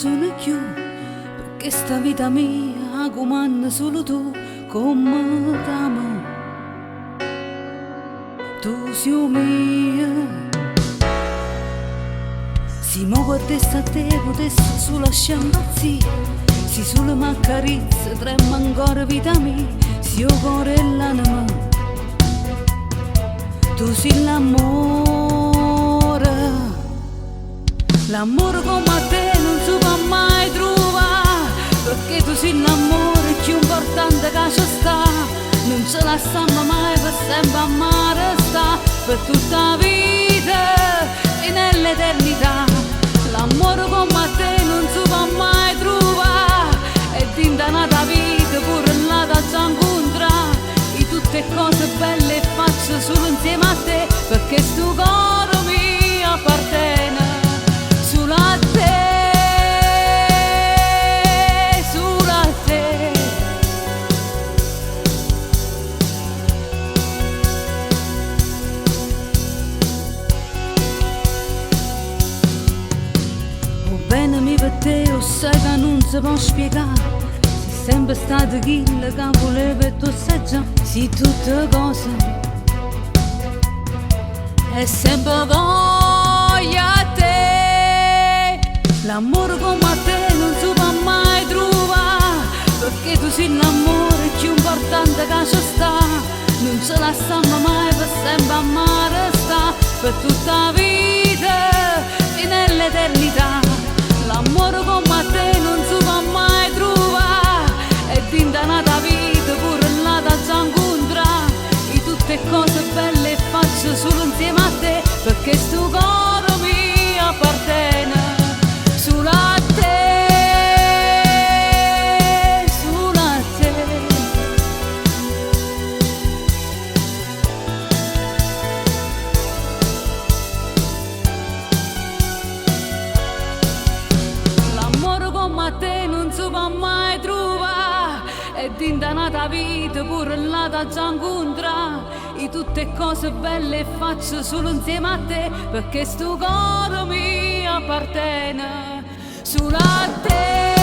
ragione più, perché sta vita mia comanda solo tu, come t'amo. Tu sei mia. Se mi potessi a te, potessi solo lasciare impazzire. Se solo mi accarezza, trema ancora vita mia. Se io cuore e l'anima, tu sei l'amore. L'amore come a te non si può mai trovare, perché tu sei l'amore più importante che c'è sta. Non ce la stanno mai per sempre a mare sta, per tutta la vita e nell'eternità. L'amore come a te non si può mai trovare, e dinta nata vita pure là da già incontrare. E tutte cose belle faccio solo insieme a te, perché sto cuore mio appartiene solo a te, solo a te. O bene mi per te, o sai che non si può spiegare. Sei sempre stato quello che volevo e tu sai già. Sì, tutte cose e sempre voglia a te. L'amore come a te non si può mai trovare, perché tu sei l'amore più importante che c'è sta. Non ce la stanno mai per sempre a mare sta, per tutta la vita e nell'eternità. L'amore come a te non si può mai trovare, e dinta nata vita pure là da già incontrare. E tutte cose belle faccio solo insieme a te, perché sto cuore mio appartiene solo a te, solo a te. L'amore come a te non si può mai trovare, e dinta nata vita pure là da già incontrare. E tutte cose belle faccio solo insieme a te, perché sto cuore mio appartiene solo a te.